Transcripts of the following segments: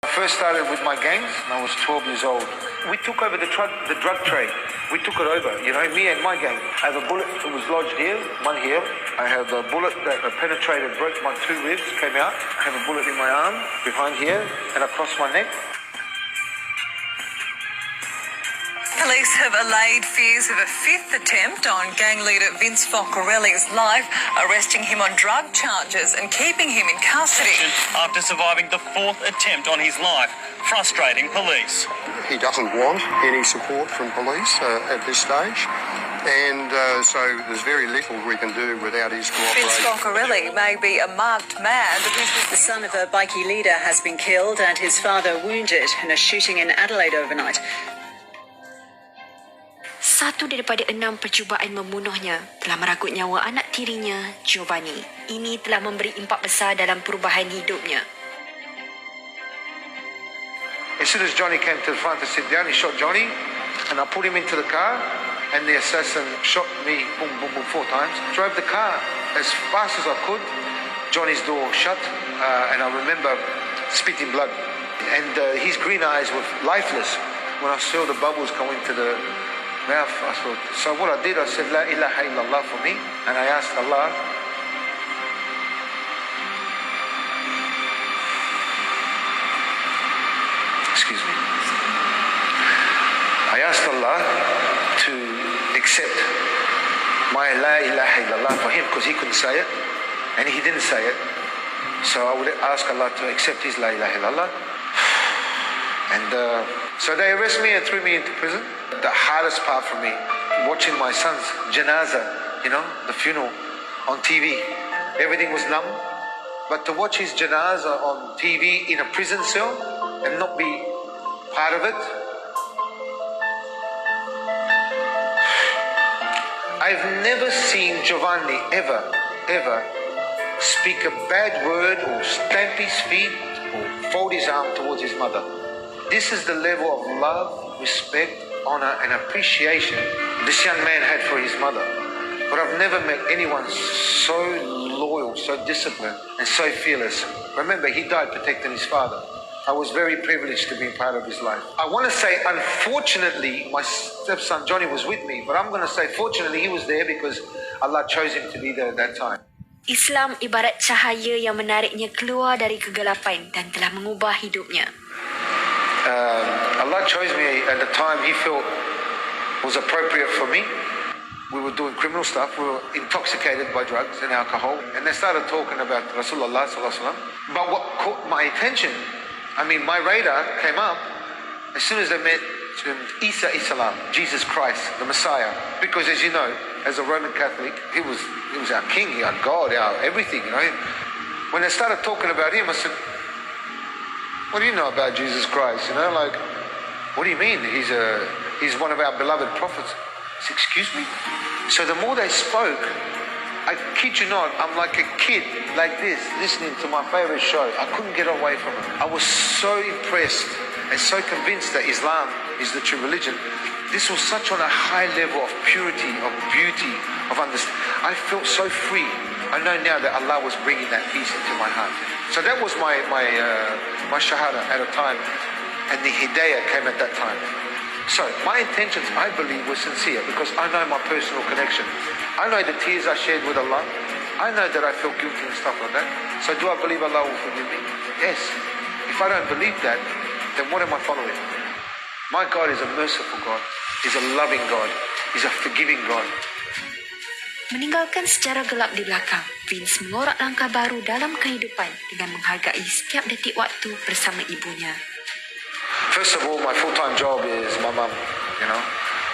I first started with my gangs when I was 12 years old. We took over the drug trade. We took it over, me and my gang. I have a bullet that was lodged here, one here. I have a bullet that penetrated, broke my 2 ribs, came out. I have a bullet in my arm, behind here, and across my neck. Police have allayed fears of a 5th attempt on gang leader Vince Focarelli's life, arresting him on drug charges and keeping him in custody. After surviving the 4th attempt on his life, frustrating police. He doesn't want any support from police at this stage, and so there's very little we can do without his cooperation. Vince Focarelli may be a marked man, but The son of a bikie leader has been killed and his father wounded in a shooting in Adelaide overnight. 1 daripada 6 percubaan membunuhnya telah merangkut nyawa anak tirinya, Giovanni. Ini telah memberi impak besar dalam perubahan hidupnya. As soon as Johnny came to the front to sit down, he shot Johnny, and I put him into the car, and the assassin shot me, boom, boom, boom, 4 times. Drove the car as fast as I could. Johnny's door shut, and I remember spitting blood. And his green eyes were lifeless. When I saw the bubbles go into the mouth, I thought, so what I did, I said, La ilaha illallah for me, and I asked Allah, excuse me, I asked Allah to accept my La ilaha illallah for him, because he couldn't say it, and he didn't say it, so I would ask Allah to accept his La ilaha illallah. And so they arrested me and threw me into prison. The hardest part for me, watching my son's janaza, the funeral, on TV. Everything was numb. But to watch his janaza on TV in a prison cell and not be part of it, I've never seen Giovanni ever speak a bad word or stamp his feet or fold his arm towards his mother. This is the level of love, respect, honor and appreciation this young man had for his mother. But I've never met anyone so loyal, so disciplined and so fearless. Remember, he died protecting his father. I was very privileged to be part of his life. I want to say, unfortunately, my stepson Johnny was with me, but I'm going to say, fortunately, he was there because Allah chose him to be there at that time. Islam ibarat cahaya yang menariknya keluar dari kegelapan dan telah mengubah hidupnya. Allah chose me at the time he felt was appropriate for me. We were doing criminal stuff. We were intoxicated by drugs and alcohol. And they started talking about Rasulullah sallallahu alaihi wasallam. But what caught my attention, my radar came up as soon as they met Isa Islam, Jesus Christ, the Messiah. Because as you know, as a Roman Catholic, he was our king, our God, our everything, When they started talking about him, I said, what do you know about Jesus Christ? What do you mean? He's one of our beloved prophets. I said, excuse me? So the more they spoke, I kid you not, I'm like a kid like this, listening to my favorite show. I couldn't get away from it. I was so impressed and so convinced that Islam is the true religion. This was such on a high level of purity, of beauty, of understanding. I felt so free. I know now that Allah was bringing that peace into my heart. So that was my shahada at a time, and the hidayah came at that time. So my intentions, I believe, were sincere because I know my personal connection. I know the tears I shared with Allah. I know that I felt guilty and stuff like that. So do I believe Allah will forgive me? Yes. If I don't believe that, then what am I following? My God is a merciful God. He's a loving God. He's a forgiving God. Meninggalkan sejarah gelap di belakang, Vince mengorak langkah baru dalam kehidupan dengan menghargai setiap detik waktu bersama ibunya. First of all, my full-time job is my mum,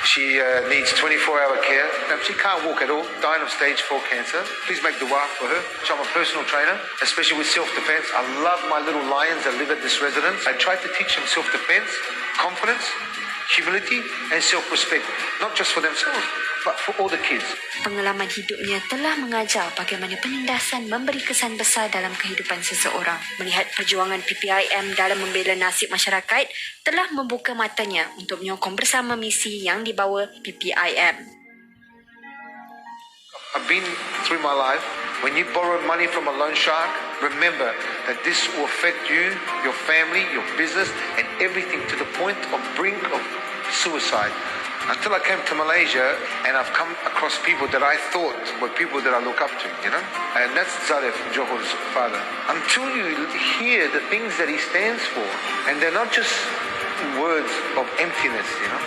She needs 24-hour care. She can't walk at all, dying of stage 4 cancer. Please make dua for her. I'm a personal trainer, especially with self-defense. I love my little lions that live at this residence. I try to teach them self-defense, confidence, humility and self-respect, not just for themselves, but for all the kids. Pengalaman hidupnya telah mengajar bagaimana penindasan memberi kesan besar dalam kehidupan seseorang. Melihat perjuangan P.P.I.M dalam membela nasib masyarakat telah membuka matanya untuk menyokong bersama misi yang dibawa P.P.I.M. I've been through my life When you borrow money from a loan shark, remember that this will affect you, your family, your business, and everything to the point of brink of suicide. Until I came to Malaysia and I've come across people that I thought were people that I look up to, you know? And that's Zaref, Johor's father. Until you hear the things that he stands for, and they're not just words of emptiness, you know?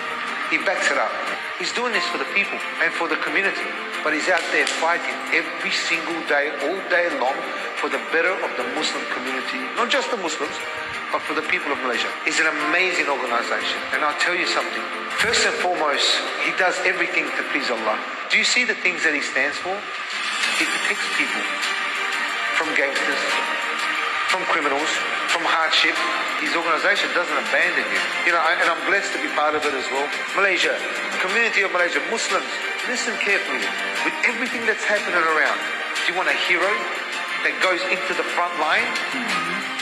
He backs it up. He's doing this for the people and for the community, but he's out there fighting every single day, all day long, for the better of the Muslim community, not just the Muslims, but for the people of Malaysia. It's an amazing organization, and I'll tell you something. First and foremost, he does everything to please Allah. Do you see the things that he stands for? He protects people from gangsters, from criminals, from hardship. His organization doesn't abandon you. You know, and I'm blessed to be part of it as well. Malaysia, community of Malaysia, Muslims, listen carefully. With everything that's happening around, do you want a hero that goes into the front line?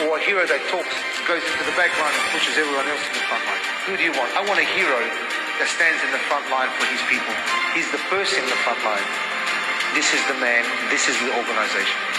Or a hero that talks, goes into the back line and pushes everyone else in the front line? Who do you want? I want a hero that stands in the front line for his people. He's the first in the front line. This is the man, this is the organization.